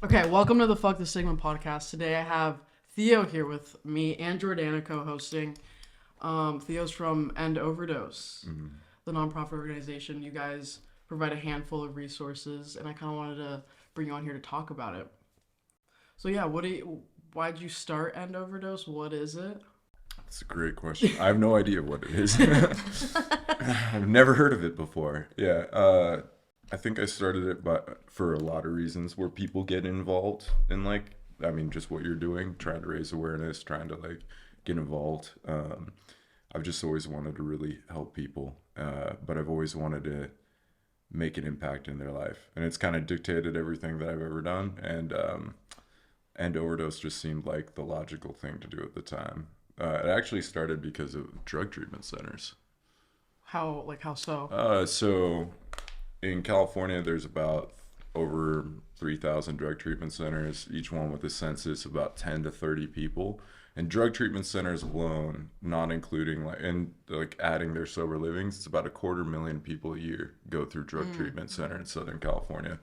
Okay, welcome to the Fuck the Stigma podcast. Today I have Theo here with me and Jordana co-hosting. Theo's from Overdose, the nonprofit organization. You guys provide a handful of resources, and I kind of wanted to bring you on here to talk about it. So yeah, why'd you start Overdose? What is it? That's a great question. I have no idea what it is. I've never heard of it before. Yeah, I think I started it for a lot of reasons where people get involved in just what you're doing, trying to raise awareness, trying to get involved. I've just always wanted to really help people, but I've always wanted to make an impact in their life, and it's kind of dictated everything that I've ever done. And Overdose just seemed like the logical thing to do at the time. It actually started because of drug treatment centers. How so? So in California, there's about over 3,000 drug treatment centers, each one with a census of about 10 to 30 people. And drug treatment centers alone, not including adding their sober livings, it's about 250,000 people a year go through drug treatment center in Southern California.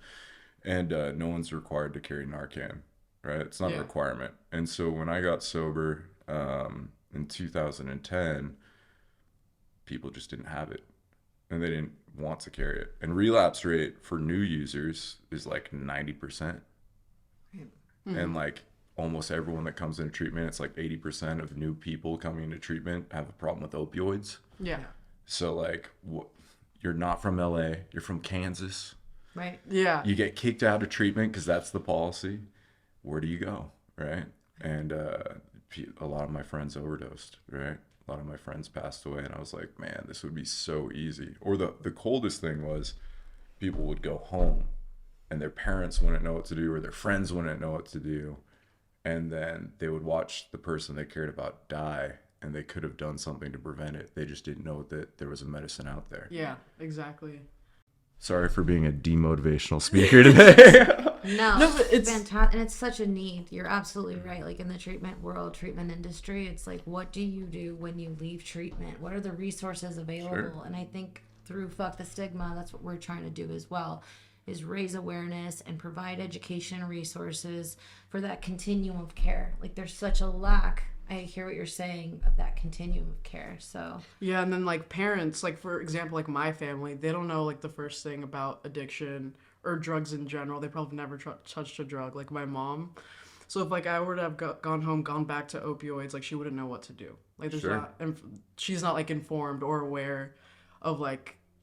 And no one's required to carry Narcan, right? It's not a requirement. And so when I got sober in 2010, people just didn't have it, and they didn't want to carry it. And relapse rate for new users is like 90%. And almost everyone that comes into treatment, it's like 80% of new people coming into treatment have a problem with opioids. Yeah. So you're not from LA, you're from Kansas. Right. Yeah. You get kicked out of treatment because that's the policy. Where do you go, right? And a lot of my friends overdosed, right? A lot of my friends passed away, and I was like, man, this would be so easy. Or the coldest thing was people would go home and their parents wouldn't know what to do, or their friends wouldn't know what to do. And then they would watch the person they cared about die, and they could have done something to prevent it. They just didn't know that there was a medicine out there. Yeah, exactly. Sorry for being a demotivational speaker today. No, but it's fantastic, and it's such a need. You're absolutely right. Like in the treatment world, treatment industry, it's like, what do you do when you leave treatment? What are the resources available? Sure. And I think through Fuck the Stigma, that's what we're trying to do as well, is raise awareness and provide education resources for that continuum of care. Like there's such a lack, I hear what you're saying, of that continuum of care. So yeah, and then parents, for example, my family, they don't know the first thing about addiction or drugs in general. They probably never touched a drug. Like my mom. So if I were to have gone home, gone back to opioids, she wouldn't know what to do. There's Sure. not, and she's not informed or aware of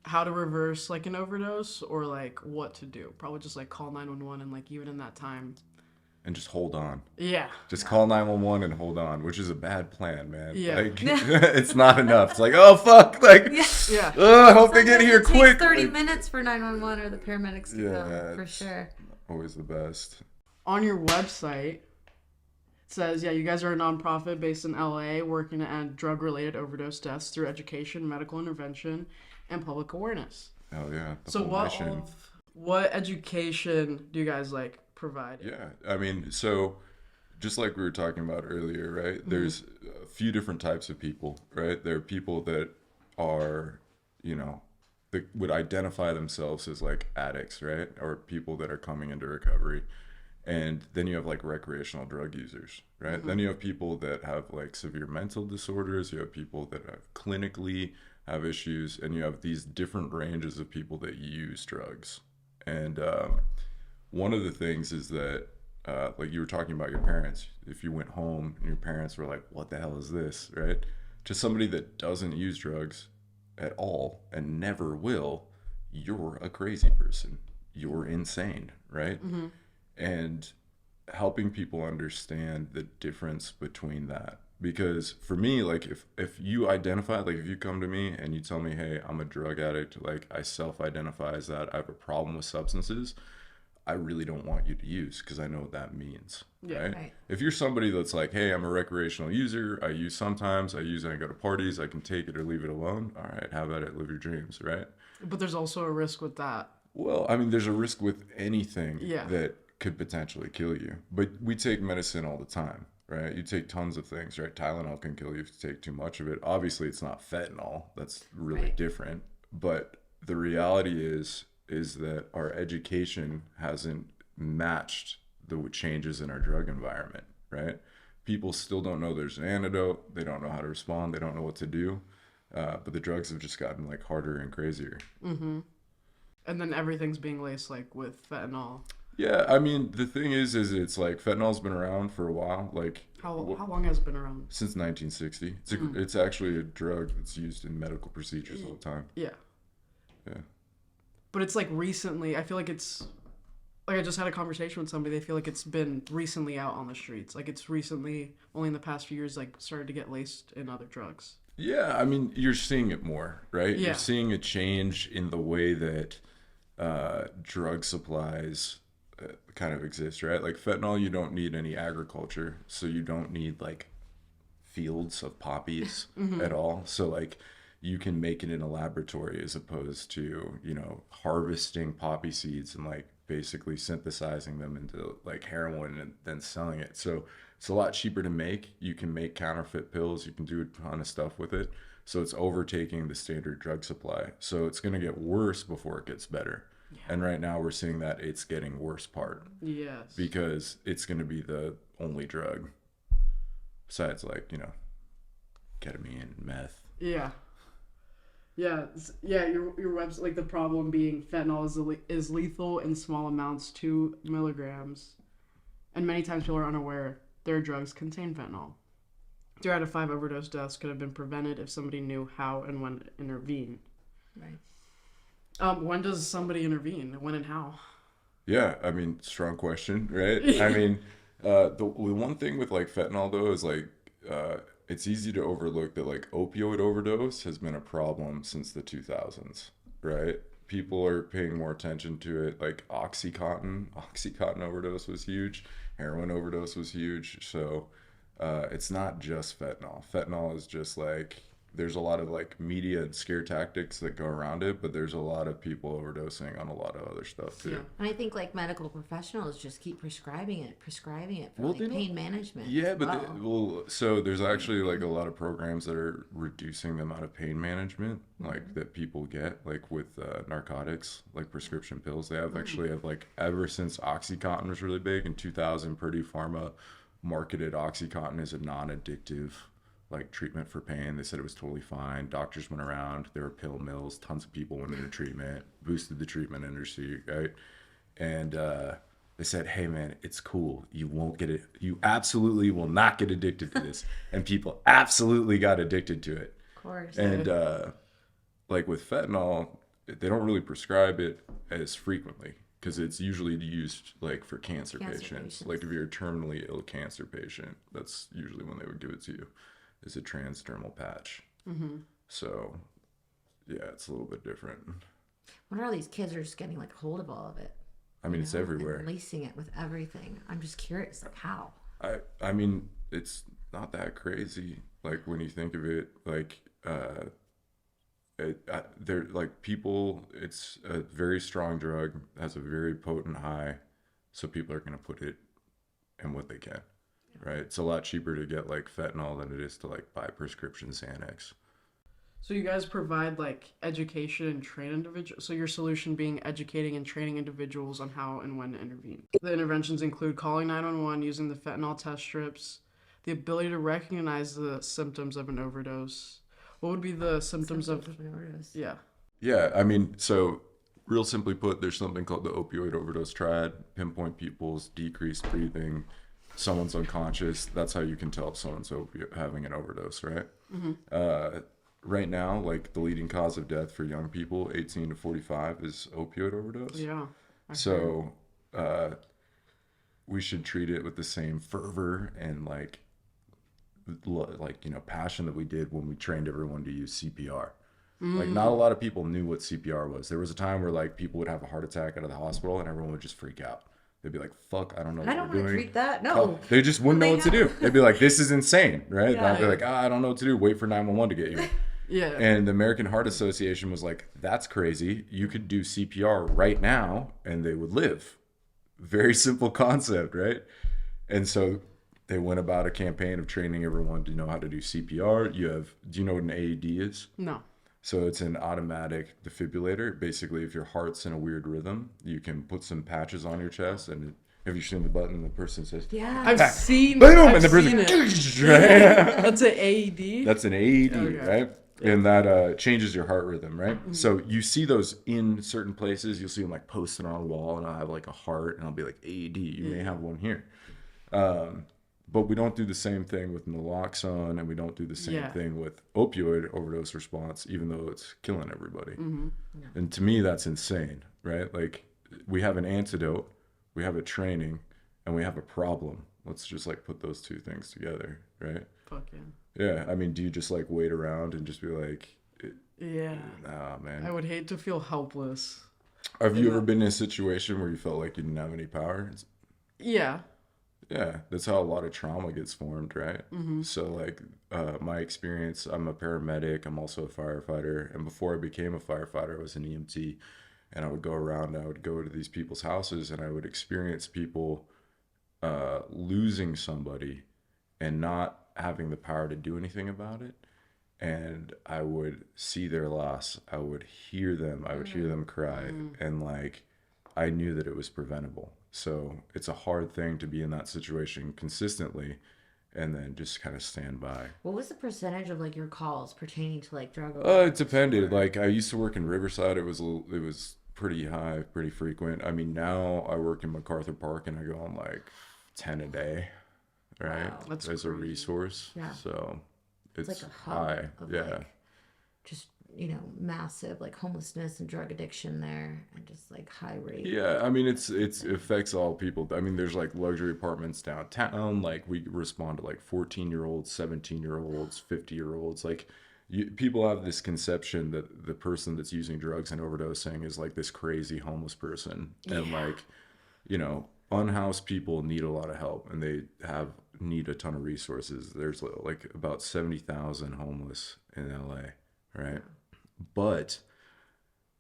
how to reverse an overdose or what to do. Probably just call 911, and even in that time. And just hold on. Yeah. Just call 911 and hold on, which is a bad plan, man. Yeah. It's not enough. It's oh, fuck. Yeah. I hope they get here quick. 30 minutes for 911 or the paramedics to come, for sure. Always the best. On your website, it says, you guys are a nonprofit based in LA working to end drug-related overdose deaths through education, medical intervention, and public awareness. Oh, yeah. So what education do you guys provide? Yeah. I mean, so just like we were talking about earlier, right? Mm-hmm. There's a few different types of people, right? There are people that are, that would identify themselves as addicts, right? Or people that are coming into recovery. And then you have recreational drug users, right? Mm-hmm. Then you have people that have severe mental disorders. You have people that have clinically have issues, and you have these different ranges of people that use drugs. And one of the things is that, you were talking about your parents. If you went home and your parents were like, what the hell is this, right? To somebody that doesn't use drugs at all and never will, you're a crazy person. You're insane, right? Mm-hmm. And helping people understand the difference between that. Because for me, if you identify, if you come to me and you tell me, hey, I'm a drug addict, I self-identify as that, I have a problem with substances, I really don't want you to use, because I know what that means, right? If you're somebody that's hey, I'm a recreational user, I use sometimes, I use and I go to parties, I can take it or leave it alone, all right, have at it, live your dreams, right? But there's also a risk with that. Well, I mean, there's a risk with anything that could potentially kill you. But we take medicine all the time, right? You take tons of things, right? Tylenol can kill you if you take too much of it. Obviously, it's not fentanyl. That's really different. But the reality is that our education hasn't matched the changes in our drug environment, right? People still don't know there's an antidote. They don't know how to respond. They don't know what to do. But the drugs have just gotten like harder and crazier. Mm-hmm. And then everything's being laced like with fentanyl. Yeah, I mean, the thing is it's like fentanyl's been around for a while. Like How long has it been around? Since 1960. It's actually a drug that's used in medical procedures all the time. Yeah. Yeah. But it's like recently, I feel like it's, like I just had a conversation with somebody, they feel like it's been recently out on the streets. Like it's recently, only in the past few years, like started to get laced in other drugs. Yeah, I mean, you're seeing it more, right? Yeah. You're seeing a change in the way that drug supplies kind of exist, right? Like fentanyl, you don't need any agriculture, so you don't need like fields of poppies at all. So like you can make it in a laboratory as opposed to, you know, harvesting poppy seeds and like basically synthesizing them into like heroin and then selling it. So it's a lot cheaper to make. You can make counterfeit pills. You can do a ton of stuff with it. So it's overtaking the standard drug supply. So it's going to get worse before it gets better. Yeah. And right now we're seeing that it's getting worse part. Yes. Because it's going to be the only drug besides like, you know, ketamine and meth. Yeah. Yeah, your website, like the problem being fentanyl is lethal in small amounts, 2 milligrams. And many times people are unaware their drugs contain fentanyl. 3 out of 5 overdose deaths could have been prevented if somebody knew how and when to intervene. Right. When does somebody intervene? When and how? Yeah, I mean, strong question, right? I mean, the one thing with like fentanyl though is like it's easy to overlook that like opioid overdose has been a problem since the 2000s, right? People are paying more attention to it. Like Oxycontin overdose was huge. Heroin overdose was huge. So it's not just fentanyl. Fentanyl is just like, there's a lot of like media and scare tactics that go around it, but there's a lot of people overdosing on a lot of other stuff too. Yeah. And I think like medical professionals just keep prescribing it for like pain management. Yeah, but so there's actually like a lot of programs that are reducing the amount of pain management like that people get, like with narcotics, like prescription pills. They have actually have like ever since Oxycontin was really big in 2000, Purdue Pharma marketed Oxycontin as a non-addictive like treatment for pain. They said it was totally fine. Doctors went around, there were pill mills, tons of people went into treatment, boosted the treatment industry, right? And they said, hey man, it's cool. You won't get it. You absolutely will not get addicted to this. And people absolutely got addicted to it. Of course. And like with fentanyl, they don't really prescribe it as frequently because it's usually used like for cancer patients. Like if you're a terminally ill cancer patient, that's usually when they would give it to you. Is a transdermal patch. So yeah, it's a little bit different. What are all these kids are just getting like hold of all of it? I mean, it's everywhere. And lacing it with everything. I'm just curious, like how? I mean, it's not that crazy. Like when you think of it, like they're like people. It's a very strong drug, has a very potent high, so people are gonna put it in what they can. Right, it's a lot cheaper to get like fentanyl than it is to like buy prescription Xanax. So you guys provide like education and train individuals. So your solution being educating and training individuals on how and when to intervene. The interventions include calling 911, using the fentanyl test strips, the ability to recognize the symptoms of an overdose. What would be the symptoms of an overdose? Yeah. Yeah, I mean, so real simply put, there's something called the opioid overdose triad. Pinpoint pupils, decreased breathing. Someone's unconscious. That's how you can tell if someone's having an overdose, right? Right now, like the leading cause of death for young people 18 to 45 is opioid overdose. Yeah. So we should treat it with the same fervor and like you know, passion that we did when we trained everyone to use CPR. Like not a lot of people knew what CPR was. There was a time where like people would have a heart attack out of the hospital and everyone would just freak out. They'd be like, fuck, I don't know what I don't we're want to doing. treat that. No. They just wouldn't know what to do. They'd be like, this is insane, right? Yeah. And I'd be like, I don't know what to do. Wait for 911 to get you. Yeah. And the American Heart Association was like, that's crazy. You could do CPR right now and they would live. Very simple concept, right? And so they went about a campaign of training everyone to know how to do CPR. Do you know what an AED is? No. So it's an automatic defibrillator. Basically, if your heart's in a weird rhythm, you can put some patches on your chest and Have you seen the button the person says? Yeah. I've seen. Boom, I've and the person. seen it. That's an AED. That's an AED, Okay. right? Yeah. And that changes your heart rhythm, right? Mm-hmm. So you see those in certain places. You'll see them like posted on a wall, and I'll have like a heart, and I'll be like AED. You may have one here. But we don't do the same thing with naloxone, and we don't do the same thing with opioid overdose response, even though it's killing everybody. Mm-hmm. Yeah. And to me, that's insane, right? Like, we have an antidote, we have a training, and we have a problem. Let's just like put those two things together, right? Fuck yeah. Yeah, I mean, do you just like wait around and just be like, yeah, nah, man. I would hate to feel helpless. Have you ever been in a situation where you felt like you didn't have any power? Yeah. Yeah, that's how a lot of trauma gets formed, right? Mm-hmm. So, like, my experience, I'm a paramedic, I'm also a firefighter, and before I became a firefighter, I was an EMT, and I would go around, I would go to these people's houses, and I would experience people losing somebody and not having the power to do anything about it. And I would see their loss, I would hear them, I would hear them cry, and like, I knew that it was preventable. So it's a hard thing to be in that situation consistently and then just kind of stand by. What was the percentage of like your calls pertaining to like drug It depended. Like, I used to work in Riverside. It was pretty high, pretty frequent. I mean, now I work in MacArthur Park and I go on like 10 a day, right? Wow, that's as crazy. A resource. Yeah. So it's like a hub high. of Yeah. like, just, you know, massive like homelessness and drug addiction there, and just like high rate. Yeah, I mean, it affects all people. I mean, there's like luxury apartments downtown. Like, we respond to like 14-year-olds, 17-year-olds, 50-year-olds. Like, people have this conception that the person that's using drugs and overdosing is like this crazy homeless person. And like, you know, unhoused people need a lot of help, and they need a ton of resources. There's like about 70,000 homeless in LA, right? But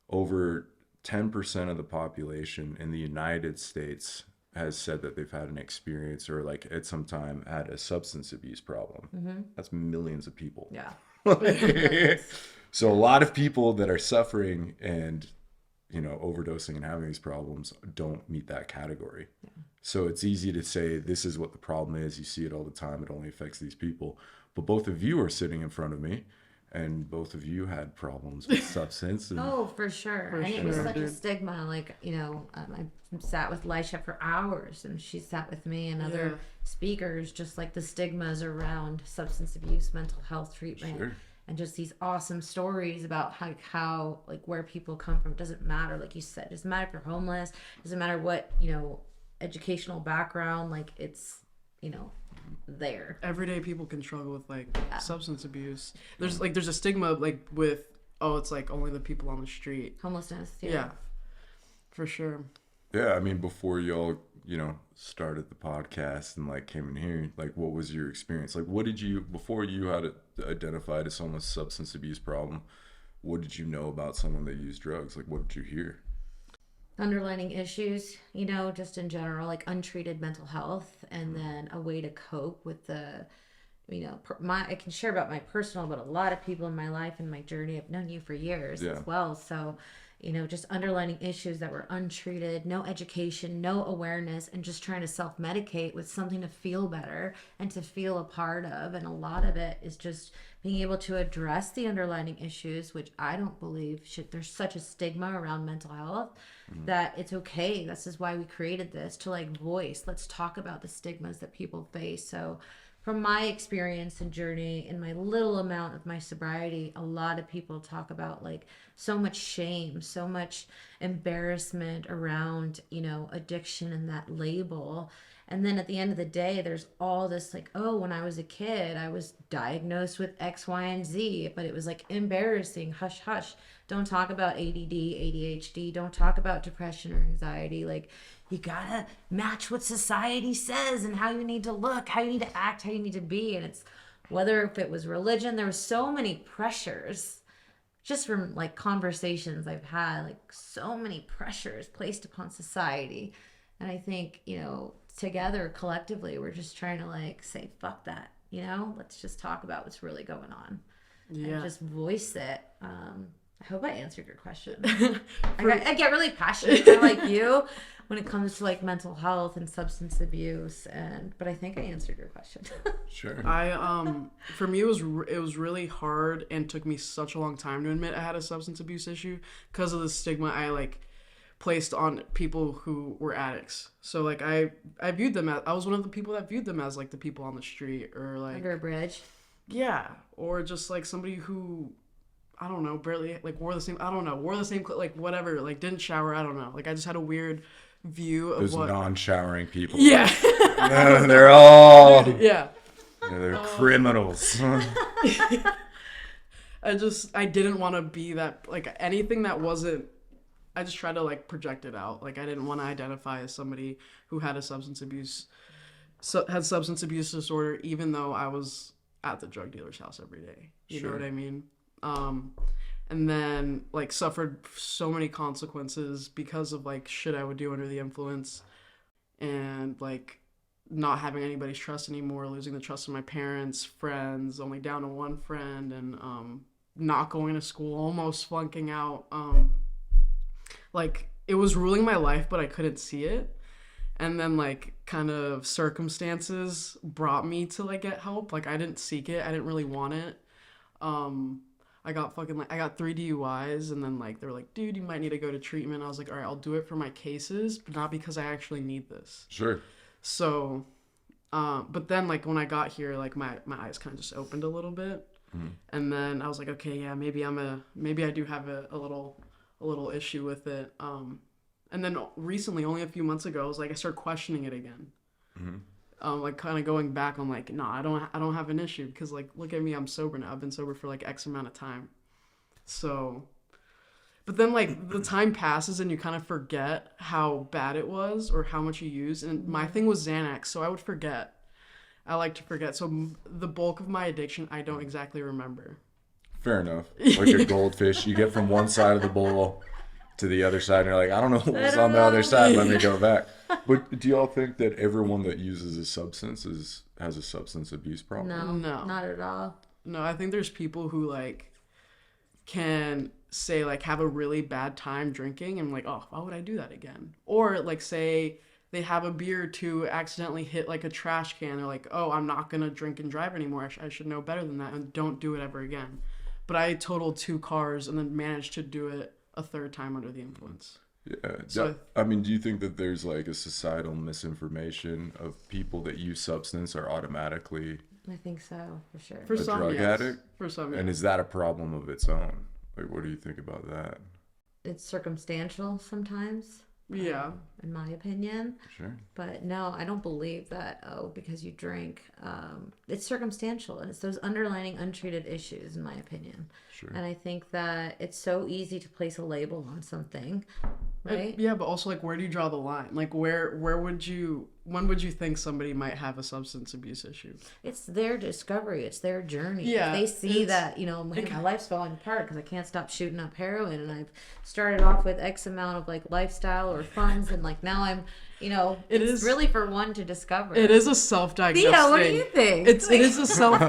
over 10% of the population in the United States has said that they've had an experience or like at some time had a substance abuse problem. Mm-hmm. That's millions of people. Yeah. So a lot of people that are suffering and, you know, overdosing and having these problems don't meet that category. Yeah. So it's easy to say this is what the problem is. You see it all the time. It only affects these people. But both of you are sitting in front of me, and both of you had problems with substance. And Oh, for sure. And it was such a stigma. Like, you know, I sat with Lisha for hours, and she sat with me and other speakers, just like the stigmas around substance abuse, mental health treatment. Sure. And just these awesome stories about how like where people come from. It doesn't matter, like you said, it doesn't matter if you're homeless, it doesn't matter what, you know, educational background, like it's, you know, there. Everyday people can struggle with like substance abuse. There's a stigma like with, oh, it's like only the people on the street. Homelessness. Yeah. For sure. yeah, I mean, before y'all, you know, started the podcast and like came in here, like, what was your experience? Like, what did you, before you had it identified as someone's substance abuse problem, what did you know about someone that used drugs? Like, what did you hear? Underlining issues, you know, just in general, like untreated mental health, and then a way to cope with the, you know, I can share about my personal, but a lot of people in my life and my journey, I've known you for years as well. So, you know, just underlining issues that were untreated, no education, no awareness, and just trying to self-medicate with something to feel better and to feel a part of. And a lot of it is just being able to address the underlying issues, which I don't believe there's such a stigma around mental health that it's okay. This is why we created this, to like voice. Let's talk about the stigmas that people face. So from my experience and journey in my little amount of my sobriety, a lot of people talk about like so much shame, so much embarrassment around, you know, addiction and that label. And then at the end of the day, there's all this like, oh, when I was a kid, I was diagnosed with X, Y, and Z, but it was like embarrassing. Hush, hush. Don't talk about ADD, ADHD. Don't talk about depression or anxiety. Like, you gotta match what society says and how you need to look, how you need to act, how you need to be. And it's whether if it was religion, there was so many pressures just from like conversations I've had, like so many pressures placed upon society. And I think, you know, together collectively, we're just trying to like say, fuck that, you know, let's just talk about what's really going on and just voice it. I hope I answered your question. I get really passionate, kind of like you, when it comes to like mental health and substance abuse, but I think I answered your question. Sure. For me, it was really hard and took me such a long time to admit I had a substance abuse issue because of the stigma I like placed on people who were addicts. So like I viewed them as, I was one of the people that viewed them as like the people on the street or like Under a bridge. Yeah, or just like somebody who, I don't know, barely like wore the same like whatever, like didn't shower. I don't know. Like I just had a weird view of Those non-showering people. Yeah. No, they're all. Yeah. They're criminals. I didn't want to be that, like anything that wasn't. I just tried to like project it out. Like I didn't want to identify as somebody who had a substance abuse disorder, even though I was at the drug dealer's house every day. You know what I mean? And then like suffered so many consequences because of like shit I would do under the influence, and like not having anybody's trust anymore, losing the trust of my parents, friends, only down to one friend, and not going to school, almost flunking out. Like it was ruling my life, but I couldn't see it. And then like kind of circumstances brought me to like get help. Like I didn't seek it. I didn't really want it. I got 3 DUIs, and then like they were like, dude, you might need to go to treatment. I was like, all right, I'll do it for my cases, but not because I actually need this. Sure. So, but then like when I got here, like my eyes kind of just opened a little bit. Mm-hmm. And then I was like, okay, yeah, maybe I do have a little issue with it. And then recently, only a few months ago, I was like, I started questioning it again. Mm-hmm. Like kind of going back on like, no, I don't have an issue, because like, look at me, I'm sober now. I've been sober for like X amount of time. So, but then like the time passes and you kind of forget how bad it was or how much you used. And my thing was Xanax, so I would forget. I like to forget. So the bulk of my addiction, I don't exactly remember. Fair enough. Like a goldfish, you get from one side of the bowl to the other side, and you're like, I don't know what's on the other side. Let me go back. But do y'all think that everyone that uses a substance has a substance abuse problem? No, not at all. No, I think there's people who like can say like have a really bad time drinking and like, oh, why would I do that again? Or like say they have a beer or two, accidentally hit like a trash can. They're like, oh, I'm not gonna drink and drive anymore. I should know better than that, and don't do it ever again. But I totaled 2 cars and then managed to do it a 3rd time under the influence. Yeah. So, I mean, do you think that there's like a societal misinformation of people that use substance are automatically I think so, for sure. For some, drug yes. addict? For some, yes. And is that a problem of its own? Like, what do you think about that? It's circumstantial sometimes. Yeah. In my opinion. Sure. But no, I don't believe that, because you drink. It's circumstantial, and it's those underlying untreated issues, in my opinion. Sure. And I think that it's so easy to place a label on something, right? Yeah, but also like, where do you draw the line? Like when would you think somebody might have a substance abuse issue? It's their discovery. It's their journey. Yeah. If they see that, my life's falling apart because I can't stop shooting up heroin, and I've started off with X amount of like lifestyle or funds, and like now I'm, it's really for one to discover. It is a self-diagnosed Theo, what do thing. you think? It is a self.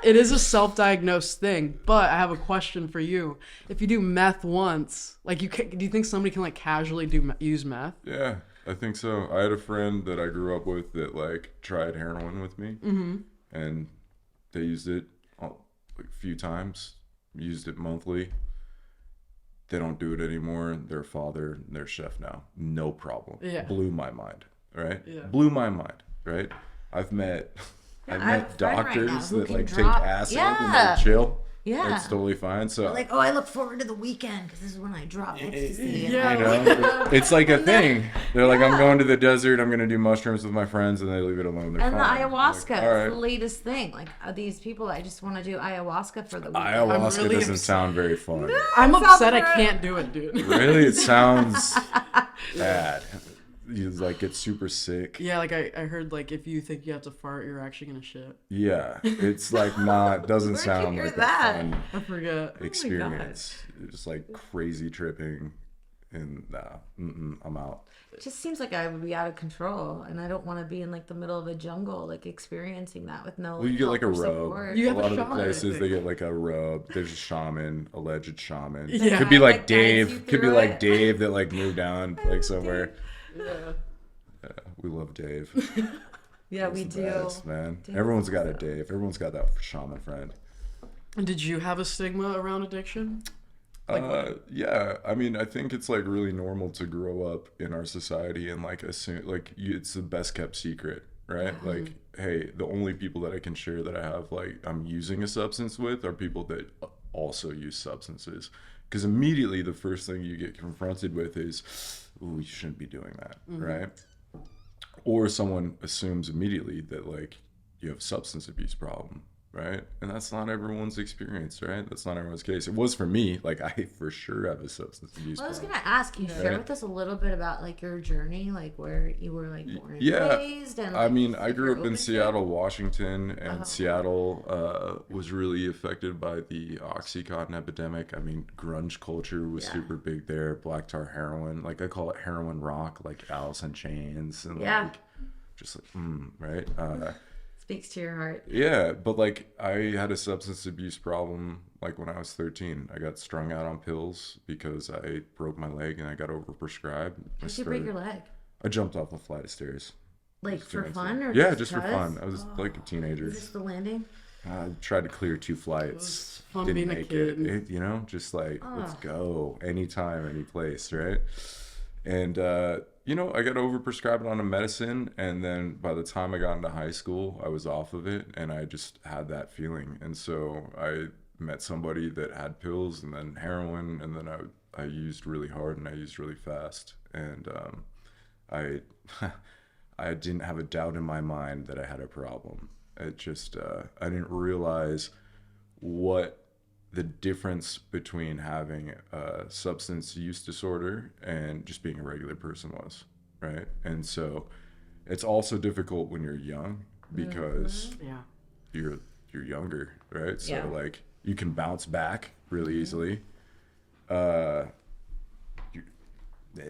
It is a self-diagnosed thing. But I have a question for you. If you do meth once, like do you think somebody can like casually use meth? Yeah, I think so. I had a friend that I grew up with that like tried heroin with me, and they used it like a few times. Used it monthly. They don't do it anymore. They're a father, they're a chef now. No problem. Yeah. Blew my mind, right? Yeah. Blew my mind, right? I've met doctors that like take acid and they chill. Yeah. It's totally fine. So like, I look forward to the weekend because this is when I drop ecstasy. Yeah. It's like a thing. They're like, I'm going to the desert. I'm going to do mushrooms with my friends, and they leave it alone. They're and fine. the ayahuasca, like, all right. the latest thing. Like these people that just want to do ayahuasca for the weekend. Ayahuasca doesn't sound very fun. I'm upset I can't do it, dude. Really? It sounds bad. You like get super sick. Yeah, like I heard like if you think you have to fart, you're actually gonna shit. Yeah, it's like doesn't sound like a fun I forget. experience. Just like crazy tripping, and I'm out. It just seems like I would be out of control, and I don't want to be in like the middle of a jungle, like experiencing that with no. Well, you get like a help or rub. support. You have a a lot of the shaman, I places think. they get like a rub. There's a shaman, alleged shaman. Yeah. Could be Like, like guides you Dave. Could be through like it. Dave that like moved down like somewhere. Yeah. Yeah, we love Dave. Yeah, He's we the do. best, man. Dave's Everyone's got a awesome. Dave. Everyone's got that shaman friend. And did you have a stigma around addiction? Yeah, I mean, I think it's like really normal to grow up in our society and like assume like it's the best kept secret, right? Like, hey, the only people that I can share that I have like I'm using a substance with are people that also use substances, because immediately the first thing you get confronted with is, "Ooh, you shouldn't be doing that," right? Or someone assumes immediately that like you have a substance abuse problem, right? And that's not everyone's experience, right? That's not everyone's case. It was for me. Like, I for sure have a substance abuse Well, I was problem. gonna ask you, share Right. with us a little bit about like your journey, like where you were like born and Yeah, raised, and I like, mean, I if grew you're up open in to it. Seattle, Washington, and Uh-huh. Seattle was really affected by the Oxycontin epidemic. I mean, grunge culture was Yeah. super big there. Black tar heroin, like I call it heroin rock, like Alice in Chains, and Yeah. like just like right. Speaks to your heart. Yeah, but like I had a substance abuse problem like when I was 13. I got strung out on pills because I broke my leg and I got overprescribed. How did you break your leg? I jumped off a flight of stairs. Like Just for doing fun something. or Yeah, just for 'cause? fun. I was like a teenager. Is this the landing? I tried to clear 2 It's flights. fun Didn't being a make kid. it. You know, just like let's Oh. go anytime, any place, right? And you know, I got overprescribed on a medicine, and then by the time I got into high school, I was off of it, and I just had that feeling. And so I met somebody that had pills, and then heroin, and then I used really hard and I used really fast, and I I didn't have a doubt in my mind that I had a problem. It just I didn't realize what the difference between having a substance use disorder and just being a regular person was, right? And so it's also difficult when you're young because Yeah. you're younger, right? So Yeah. like you can bounce back really easily.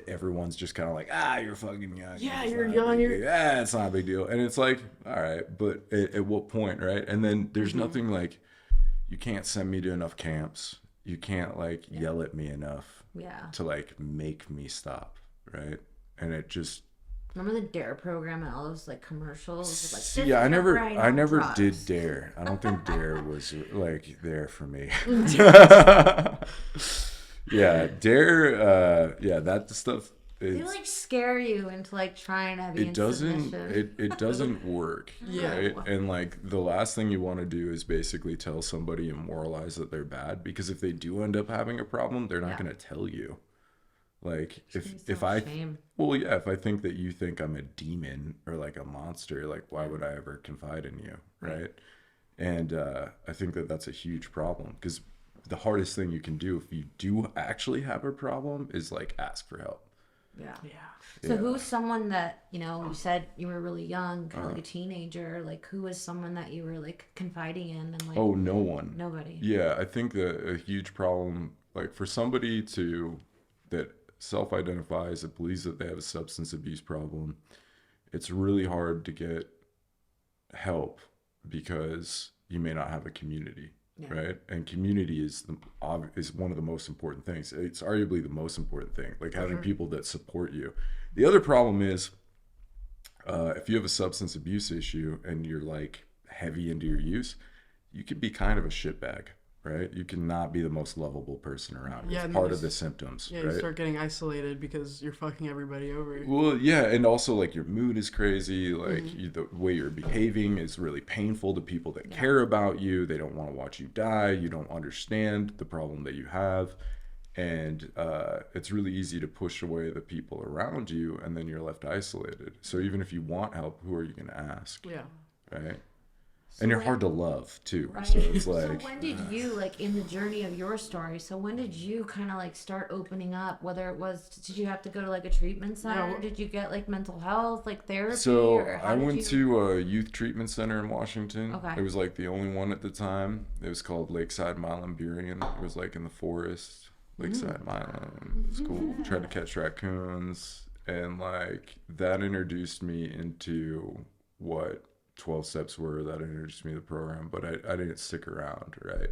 Everyone's just kind of like, you're fucking young. Yeah, It's you're not a young, big you're- deal. Yeah, it's not a big deal. And it's like, all right, but at what point, right? And then there's nothing like, you can't send me to enough camps. You can't like yell at me enough Yeah. to like make me stop, right? And it just Remember the Dare program and all those like commercials? With, like, see, "This is I your never brain I on never drugs." did Dare. I don't think Dare was like there for me. Yeah, Dare yeah, that stuff They is like scare you into like trying to be in it doesn't submission. it doesn't work, Yeah. right? And like the last thing you want to do is basically tell somebody and moralize that they're bad, because if they do end up having a problem, they're not Yeah. going to tell you. Like Gives me if so I much shame. well yeah, if I think that you think I'm a demon or like a monster, like why would I ever confide in you, right? And I think that that's a huge problem, because the hardest thing you can do if you do actually have a problem is like ask for help. Yeah. Yeah. So Yeah. who's someone that, you know, you said you were really young, kind of Uh-huh. like a teenager, like who was someone that you were like confiding in and like Oh, no one. nobody? Yeah, I think that a huge problem, like for somebody that self-identifies, that believes that they have a substance abuse problem, it's really hard to get help because you may not have a community, Yeah. right? And community is one of the most important things. It's arguably the most important thing, like having people that support you. The other problem is if you have a substance abuse issue and you're like heavy into your use, you could be kind of a shitbag, right? You cannot be the most lovable person around. Yeah, It's and part you of the symptoms, Yeah, you right? start getting isolated because you're fucking everybody over. Well, yeah, and also like your mood is crazy. Like the way you're behaving is really painful to people that care about you. They don't want to watch you die. You don't understand the problem that you have, and it's really easy to push away the people around you, and then you're left isolated. So even if you want help, who are you going to ask, Yeah. right? And you're when- hard to love too. Right. So it's So like when did you, like in the journey of your story, so when did you kind of like start opening up, whether it was, did you have to go to like a treatment center? well- Did you get like mental health, like therapy? So or how I did went you... to a youth treatment center in Washington. Okay. It was like the only one at the time. It was called Lakeside Mile and Burien. It was like in the forest. Lakeside Island. It was cool. Tried to catch raccoons, and like that introduced me into what 12 steps were. That introduced me to the program, but I didn't stick around, right?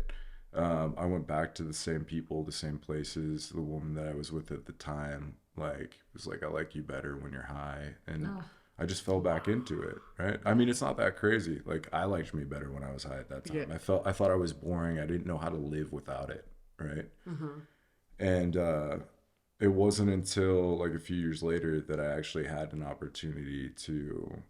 I went back to the same people, the same places. The woman that I was with at the time, like, was like, I like you better when you're high. And I just fell back into it, right? I mean, it's not that crazy. Like, I liked me better when I was high at that time. Yeah. I thought I was boring. I didn't know how to live without it, right? And it wasn't until like a few years later that I actually had an opportunity to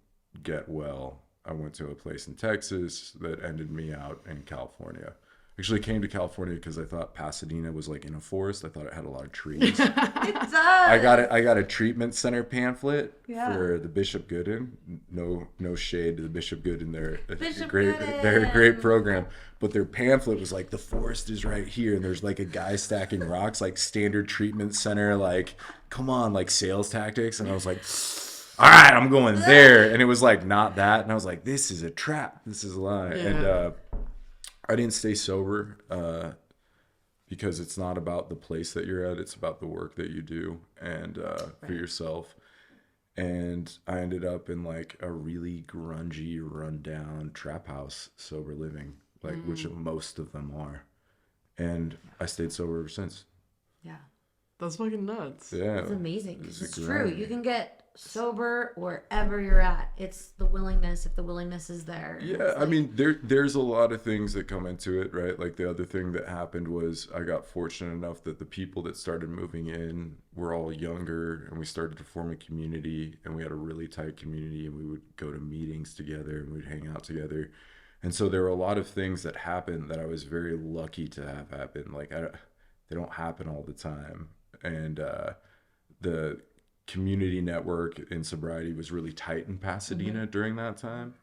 get well. I went to a place in Texas that ended me out in California. Actually came to California because I thought Pasadena was like in a forest. I thought it had a lot of trees. It does. I got a treatment center pamphlet for the Bishop Gooden. No shade to the Bishop Gooden. They're a great program. But their pamphlet was like, the forest is right here, and there's like a guy stacking rocks, like standard treatment center, like, come on, like sales tactics. And I was like, all right, I'm going there. And it was like not that. And I was like, this is a trap. This is a lie. Yeah. And I didn't stay sober because it's not about the place that you're at. It's about the work that you do and for yourself. And I ended up in like a really grungy, rundown trap house, sober living, like which most of them are. And I stayed sober ever since. Yeah. That's fucking nuts. Yeah. It's amazing. It's a true. grind. You can get sober wherever you're at. It's the willingness. If the willingness is there. Yeah, I mean, there's a lot of things that come into it, right? Like the other thing that happened was I got fortunate enough that the people that started moving in were all younger, and we started to form a community, and we had a really tight community, and we would go to meetings together, and we'd hang out together. And so there were a lot of things that happened that I was very lucky to have happen. Like they don't happen all the time. And the community network in sobriety was really tight in Pasadena during that time.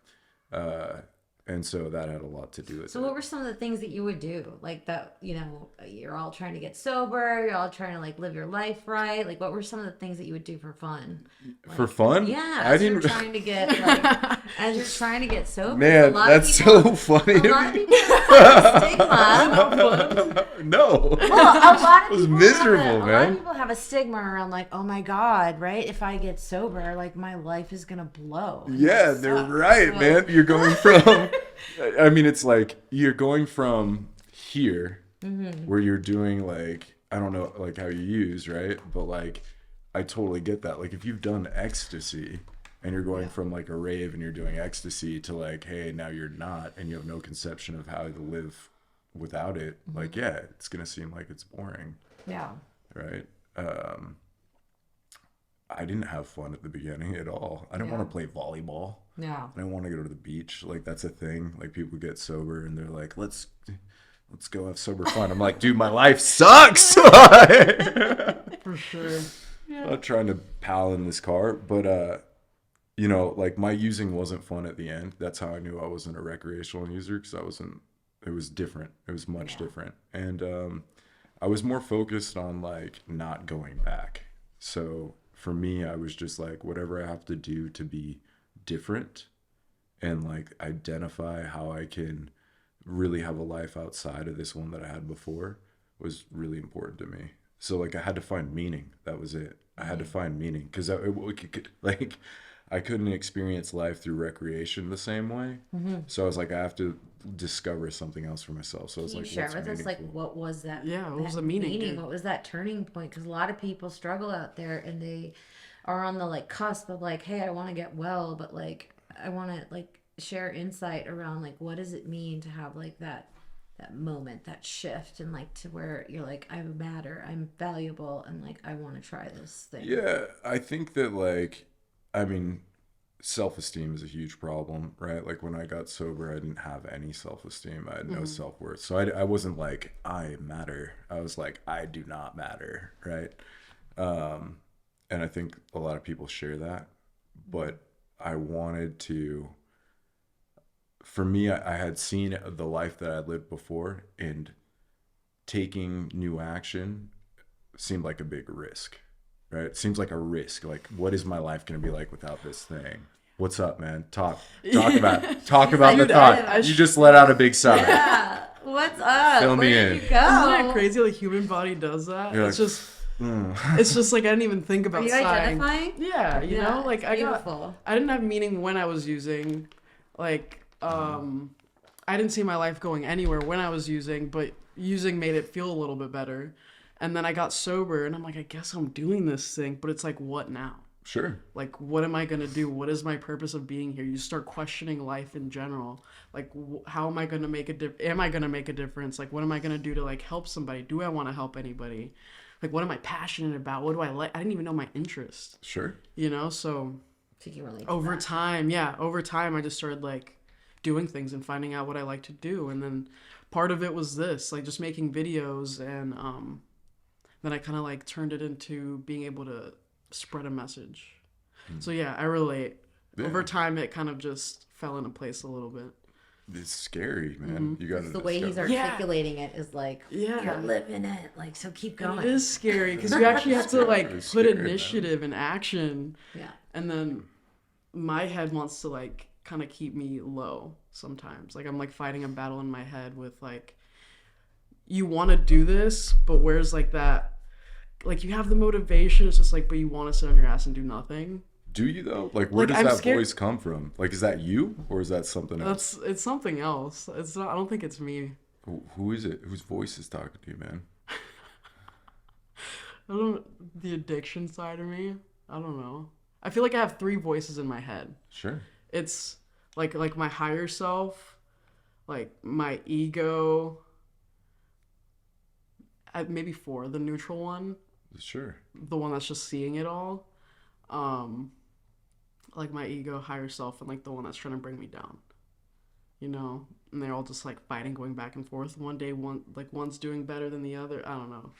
And so that had a lot to do with it. So what were some of the things that you would do? Like that, you're all trying to get sober, you're all trying to like live your life right. Like what were some of the things that you would do for fun? Like, for fun? Yeah. I didn't You're trying to get as you're trying to get sober. Man, that's so funny. A lot of people have a stigma. No. Well, a lot of It was people miserable, a lot man. of people have a stigma around like, oh my God, right? If I get sober, like my life is gonna blow. And Yeah, that they're sucks. right, So- man. You're going from, I mean, it's like you're going from here where you're doing like, I don't know, like how you use, right? But like, I totally get that. Like if you've done ecstasy and you're going from like a rave and you're doing ecstasy to like, hey, now you're not, and you have no conception of how to live without it. Like, yeah, it's going to seem like it's boring. Yeah. Right. I didn't have fun at the beginning at all. I didn't want to play volleyball. Yeah. I didn't want to go to the beach. Like that's a thing. Like people get sober and they're like, let's go have sober fun. I'm like, dude, my life sucks. For sure. I'm not trying to pal in this car, but like my using wasn't fun at the end. That's how I knew I wasn't a recreational user, because it was different. It was much different. And I was more focused on like not going back. So for me, I was just like, whatever I have to do to be different and like identify how I can really have a life outside of this one that I had before was really important to me. So like I had to find meaning. That was it. I had to find meaning, because like I couldn't experience life through recreation the same way. So I was like, I have to discover something else for myself. So I was Can you like, share what's with us like meaningful? what was that? Yeah, what that was the meaning? What was that turning point? Because a lot of people struggle out there and they are on the like cusp of like, hey, I want to get well, but like I want to like share insight around like what does it mean to have like that moment, that shift, and like to where you're like, I matter, I'm valuable, and like I want to try this thing. Yeah, I think that like, I mean, self-esteem is a huge problem, right? Like when I got sober, I didn't have any self-esteem. I had no self-worth. So I wasn't like, I matter. I was like, I do not matter, right? And I think a lot of people share that. But I wanted to, for me, I had seen the life that I lived before, and taking new action seemed like a big risk. Right? It seems like a risk. Like, what is my life going to be like without this thing? What's up, man? Talk about the thought. You just let out a big sigh. Yeah. What's up? Fill me Where in. did you go? Isn't it crazy? The human body does that. You're It's like, just, it's just like I didn't even think about Are you sighing. identifying? Yeah, you know, like it's I beautiful. I didn't have meaning when I was using, like, I didn't see my life going anywhere when I was using, but using made it feel a little bit better. And then I got sober, and I'm like, I guess I'm doing this thing, but it's like, what now? Sure. Like, what am I going to do? What is my purpose of being here? You start questioning life in general. Like, how am I going to make am I going to make a difference? Like, what am I going to do to, like, help somebody? Do I want to help anybody? Like, what am I passionate about? What do I like? I didn't even know my interest. Sure. You know, so over that. time, I just started, like, doing things and finding out what I like to do. And then part of it was this, like, just making videos, and then I kind of, like, turned it into being able to spread a message. So yeah, I relate. Yeah. Over time, it kind of just fell into place a little bit. It's scary, man. You got to The way he's articulating it is like, Yeah. you're living it. Like, so keep going. It is scary because you actually have to, like, It's put scary, initiative in action. Yeah. And then my head wants to, like, kind of keep me low sometimes. Like, I'm, like, fighting a battle in my head with, like, you want to do this, but where's, like, that, like, you have the motivation, it's just like, but you want to sit on your ass and do nothing. Do you though? Like, where Like, does I'm that scared- voice come from? Like, is that you or is that something else? It's something else. It's not, I don't think it's me. Who is it? Whose voice is talking to you, man? The addiction side of me, I don't know. I feel like I have 3 voices in my head. Sure. It's like my higher self, like my ego, maybe 4, the neutral one, Sure. the one that's just seeing it all, like my ego, higher self, and like the one that's trying to bring me down, you know. And they're all just like fighting, going back and forth. One day one's doing better than the other, I don't know.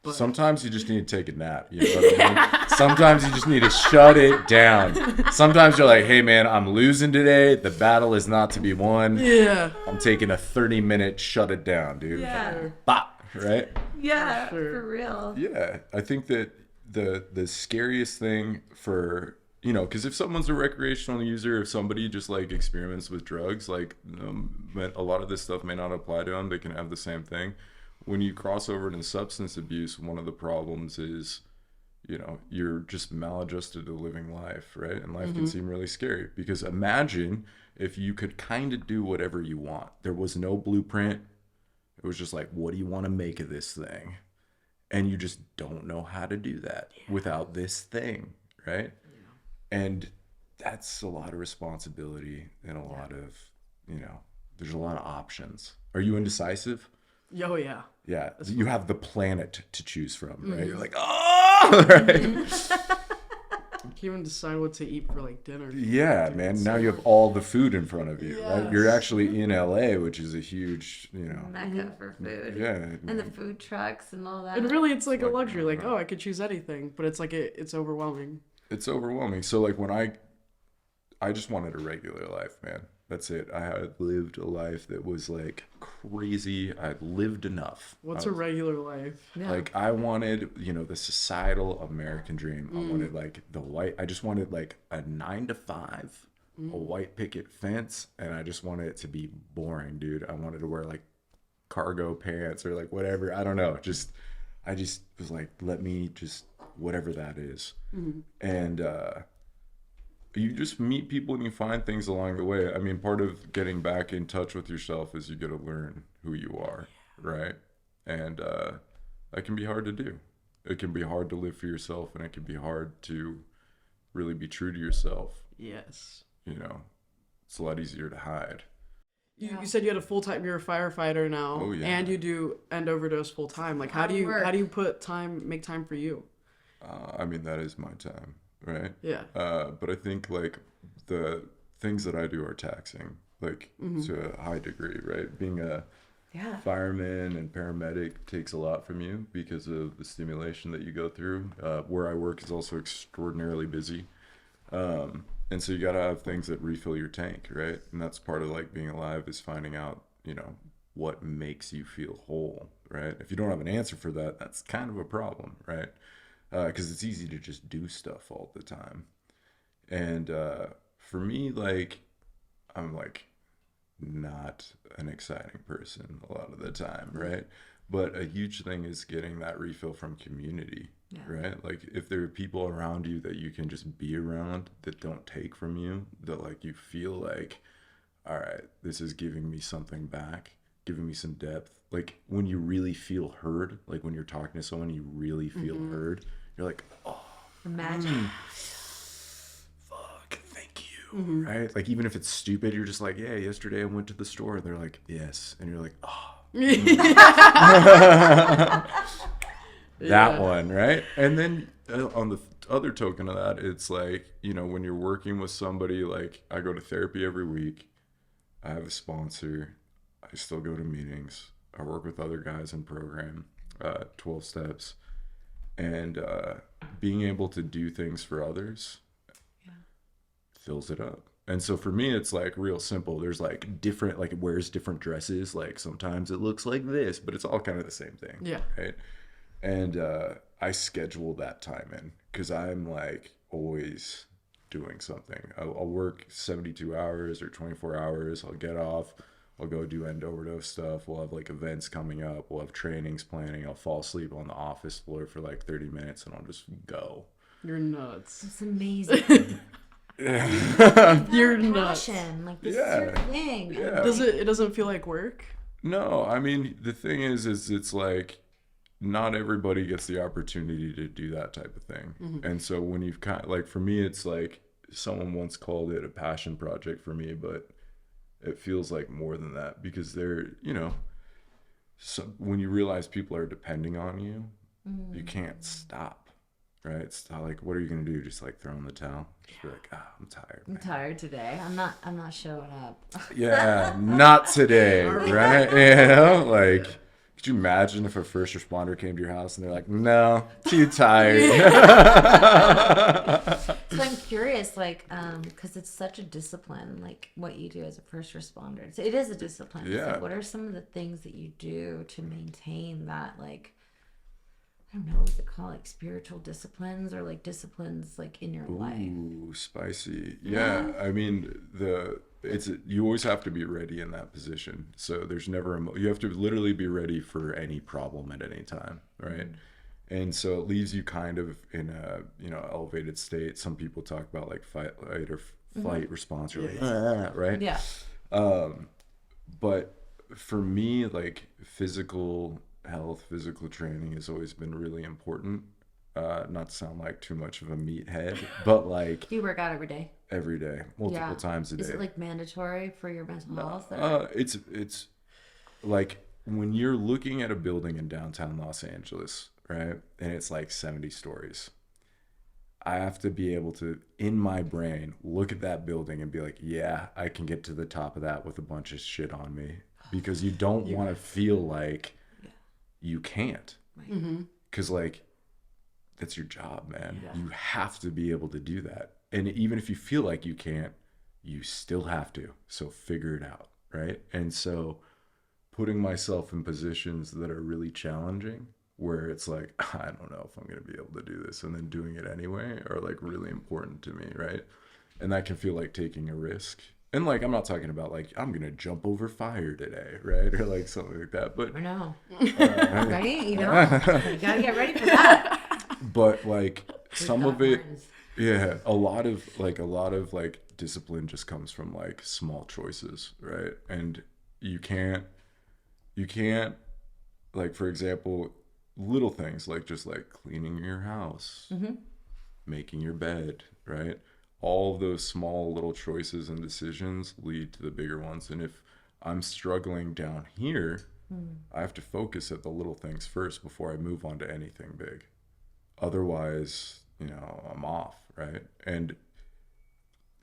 But Sometimes you just need to take a nap. You know what I mean? Sometimes you just need to shut it down. Sometimes you're like, hey man, I'm losing today. The battle is not to be won. yeah, I'm taking a 30-minute shut it down, dude. Yeah. Bop, right? Yeah, Sure. for real. Yeah, I think that the scariest thing for, you know, because if someone's a recreational user, if somebody just like experiments with drugs, like a lot of this stuff may not apply to them. They can have the same thing. When you cross over into substance abuse, one of the problems is, you know, you're just maladjusted to living life, right? And life can seem really scary, because imagine if you could kind of do whatever you want. There was no blueprint. It was just like, what do you want to make of this thing? And you just don't know how to do that without this thing, right? Yeah. And that's a lot of responsibility and a lot of, you know, there's a lot of options. Are you indecisive? oh yeah. Yeah, you have the planet to choose from, right? You're like, oh, right? You can't even decide what to eat for like dinner. Yeah, man. Now you have all the food in front of you, right? You're Yes. actually in LA, which is a huge, you know. Mecca for food. Yeah. And the food trucks and all that. And really, it's like a luxury. Like, oh, I could choose anything, but it's like it's overwhelming. It's overwhelming. So like when I just wanted a regular life, man. That's it. I had lived a life that was like crazy. I'd lived enough. What's a regular life? Yeah. Like I wanted, you know, the societal American dream. I wanted like I just wanted like a 9 to 5, a white picket fence, and I just wanted it to be boring, dude. I wanted to wear like cargo pants or like whatever. I don't know. I just was like, let me just whatever that is. And you just meet people and you find things along the way. I mean, part of getting back in touch with yourself is you got to learn who you are, right? And that can be hard to do. It can be hard to live for yourself, and it can be hard to really be true to yourself. Yes. You know, it's a lot easier to hide. You said you had a full-time. You're a firefighter now, Oh, yeah. and you do end overdose full time. Like, how do you make time for you? I mean, that is my time, right? Yeah. But I think like the things that I do are taxing, like to a high degree, right? Being a fireman and paramedic takes a lot from you because of the stimulation that you go through. Where I work is also extraordinarily busy. And so you got to have things that refill your tank, right? And that's part of like being alive, is finding out, you know, what makes you feel whole, right? If you don't have an answer for that, that's kind of a problem, right? Because it's easy to just do stuff all the time. And for me, like, I'm like, not an exciting person a lot of the time, right? But a huge thing is getting that refill from community, right? Like if there are people around you that you can just be around that don't take from you, that like you feel like, all right, this is giving me something back, giving me some depth. Like when you really feel heard, like when you're talking to someone, you really feel heard. You're like, oh, Imagine. fuck, thank you, right? Like even if it's stupid, you're just like, yeah, yesterday I went to the store. They're like, yes, and you're like, oh. That one, right? And then on the other token of that, it's like, you know, when you're working with somebody, like I go to therapy every week, I have a sponsor, I still go to meetings, I work with other guys in program, 12 steps, and being able to do things for others fills it up. And so for me, it's like real simple. There's like different, like it wears different dresses. Like sometimes it looks like this, but it's all kind of the same thing. Yeah. Right. And I schedule that time in because I'm like always doing something. I'll work 72 hours or 24 hours. I'll get off. I'll go do end overdose stuff. We'll have like events coming up. We'll have trainings planning. I'll fall asleep on the office floor for like 30 minutes and I'll just go. You're nuts. It's amazing. You're nuts. Passion. Like this is your thing. Yeah. It doesn't feel like work? No, I mean, the thing is it's like not everybody gets the opportunity to do that type of thing. And so when you've kind of, like, for me, it's like someone once called it a passion project for me, but it feels like more than that because they're, you know, so when you realize people are depending on you, you can't stop. Right? It's not like, what are you gonna do? Just like throw in the towel? Just be like, I'm tired. I'm tired today. I'm not showing up. Yeah, not today, right? You know, like, could you imagine if a first responder came to your house and they're like, no, too tired. So I'm curious, like, because it's such a discipline, like what you do as a first responder. So it is a discipline. Yeah. So what are some of the things that you do to maintain that, like, I don't know what to call it, like spiritual disciplines or like disciplines like in your life? Ooh, spicy. Yeah, I mean, you always have to be ready in that position. So there's never you have to literally be ready for any problem at any time, right? And so it leaves you kind of in a, you know, elevated state. Some people talk about like fight or flight response, or like, right? Yeah. But for me, like physical health, physical training has always been really important. Not to sound like too much of a meathead, but like, Do you work out every day? Every day, multiple times a day. Is it like mandatory for your mental health? It's like when you're looking at a building in downtown Los Angeles, right? And it's like 70 stories. I have to be able to, in my brain, look at that building and be like, yeah, I can get to the top of that with a bunch of shit on me. Because you don't want to feel like you can't. Because like, that's your job, man. You have to be able to do that. And even if you feel like you can't, you still have to. So figure it out, right? And so putting myself in positions that are really challenging, where it's like, I don't know if I'm going to be able to do this, and then doing it anyway, are like really important to me, right? And that can feel like taking a risk. And like, I'm not talking about like, I'm going to jump over fire today, right? Or like something like that. But I know. Right? You know? You got to get ready for that. But like some of it, a lot of like discipline just comes from like small choices, right? And you can't like, for example, little things like just like cleaning your house, making your bed, right? All of those small little choices and decisions lead to the bigger ones. And if I'm struggling down here, I have to focus at the little things first before I move on to anything big. Otherwise, you know, I'm off, right? And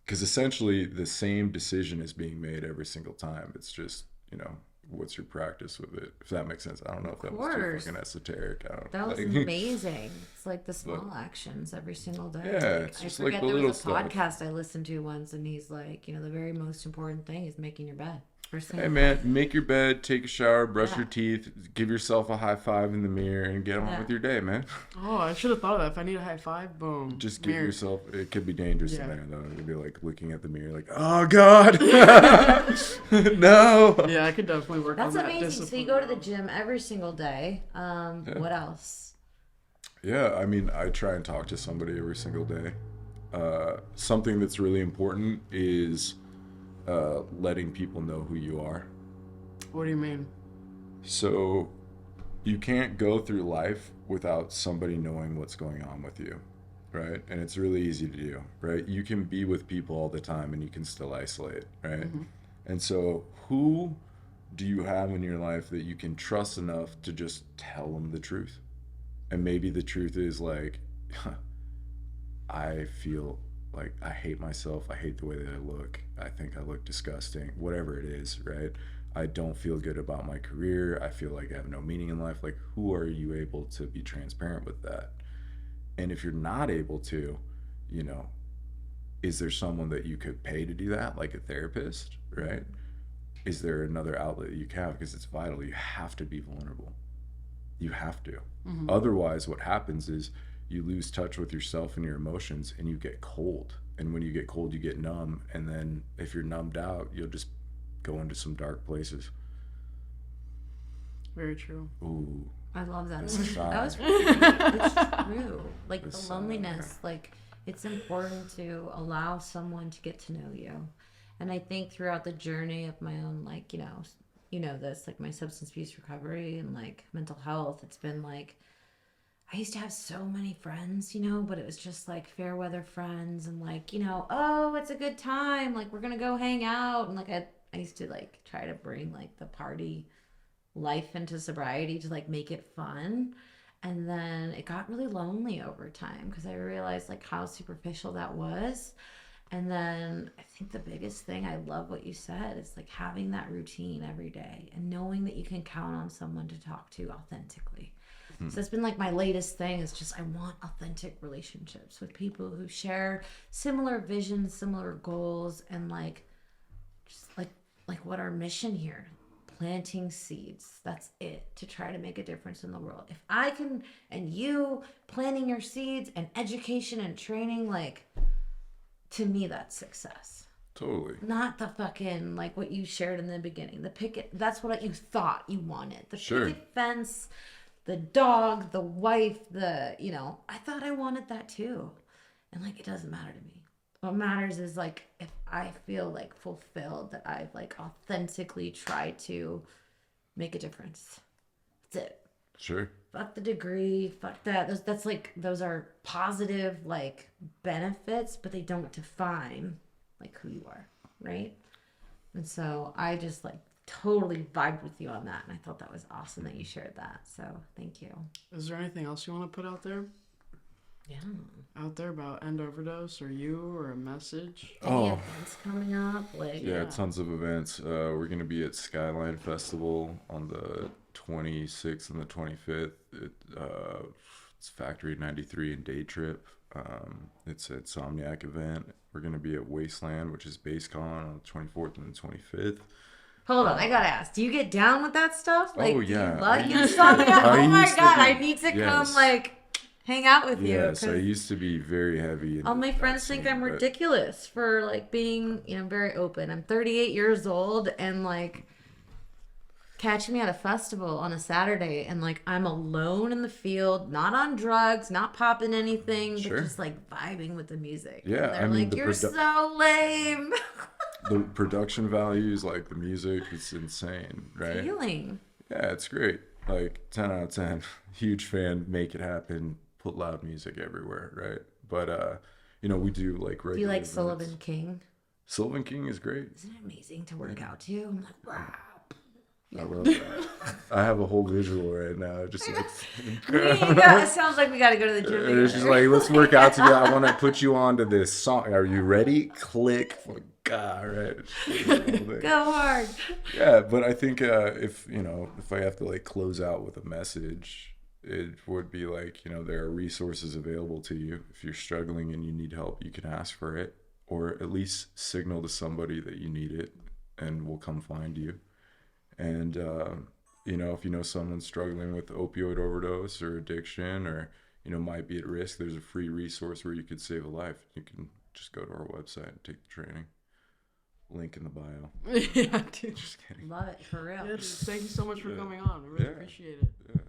because essentially the same decision is being made every single time. It's just, you know, what's your practice with it? If that makes sense. I don't know if that was too fucking esoteric. That was amazing. It's like the small actions every single day. Yeah, it's just like the there little was a stuff. podcast I listened to once, and he's like, you know, the very most important thing is making your bed. Hey man, make your bed, take a shower, brush your teeth, give yourself a high five in the mirror, and get on with your day, man. Oh, I should have thought of that. If I need a high five, boom. Just give mirror. yourself. It could be dangerous in there though. It'd be like looking at the mirror, like, oh god, no. Yeah, I could definitely work on that. That's amazing. So you go to the gym every single day. What else? Yeah, I mean, I try and talk to somebody every single day. Something that's really important is letting people know who you are. What do you mean? So you can't go through life without somebody knowing what's going on with you, right? And it's really easy to do, right? You can be with people all the time and you can still isolate, right? Mm-hmm. And so who do you have in your life that you can trust enough to just tell them the truth? And maybe the truth is like, I feel like I hate myself. I hate the way that I look. I think I look disgusting. Whatever it is, right? I don't feel good about my career. I feel like I have no meaning in life. Like, who are you able to be transparent with that? And if you're not able to, you know, is there someone that you could pay to do that, like a therapist, right? Is there another outlet that you can have? Because it's vital. You have to be vulnerable. You have to. Mm-hmm. Otherwise, what happens is you lose touch with yourself and your emotions and you get cold. And when you get cold, you get numb. And then if you're numbed out, you'll just go into some dark places. Very true. Ooh. I love that. That was really it's true. Like the loneliness, like it's important to allow someone to get to know you. And I think throughout the journey of my own, like, you know this, like my substance abuse recovery and like mental health, it's been like, I used to have so many friends, but it was just like fair weather friends and like, oh, it's a good time. Like we're going to go hang out. And like, I used to like try to bring like the party life into sobriety to like make it fun. And then it got really lonely over time because I realized like how superficial that was. And then I think the biggest thing, I love what you said, is like having that routine every day and knowing that you can count on someone to talk to authentically. So it's been like my latest thing is just I want authentic relationships with people who share similar visions, similar goals, and like just like what our mission here, planting seeds. That's it, to try to make a difference in the world. If I can, and you planting your seeds and education and training, like to me that's success. Totally. Not the fucking like what you shared in the beginning. The picket, that's what you thought you wanted. The picket fence, the dog, the wife, I thought I wanted that too. And like, it doesn't matter to me. What matters is like, if I feel like fulfilled, that I've like authentically tried to make a difference. That's it. Sure. Fuck the degree, fuck that. That's like, those are positive like benefits, but they don't define like who you are. Right. And so I just like totally vibed with you on that, and I thought that was awesome that you shared that, so thank you. Is there anything else you want to put out there about End Overdose or you, or a message? Any events coming up? Tons of events. We're gonna be at Skyline Festival on the 26th and the 25th. It's Factory 93 and Day Trip. It's an Insomniac event. We're gonna be at Wasteland, which is BaseCon, on the 24th and the 25th. Hold on, I gotta ask. Do you get down with that stuff? Like, oh yeah. Oh my god, I need to come like hang out with you. Yes, I used to be very heavy. All my friends think I'm ridiculous for like being, very open. I'm 38 years old and like catch me at a festival on a Saturday and like I'm alone in the field, not on drugs, not popping anything, but just like vibing with the music. Yeah, and they're like, you're so lame. The production values, like the music, it's insane, right? Feeling. Yeah, it's great. Like 10 out of 10. Huge fan. Make it happen. Put loud music everywhere, right? But we do like regular. Do you like events. Sullivan King? Sullivan King is great. Isn't it amazing to work out to? I'm like, wow. I love that. I have a whole visual right now. Just like it sounds like we got to go to the gym. It's just like, let's work out together. I want to put you on to this song. Are you ready? Click. God, right. Go hard. Yeah, but I think if I have to like close out with a message, it would be like, there are resources available to you. If you're struggling and you need help, you can ask for it, or at least signal to somebody that you need it. and we'll come find you. And you know, if you know someone struggling with opioid overdose or addiction, or you know, might be at risk, there's a free resource where you could save a life. You can just go to our website and take the training. Link in the bio. Yeah, dude. Just kidding. Love it, for real. Yeah, dude, thank you so much for coming on. I really appreciate it. Yeah.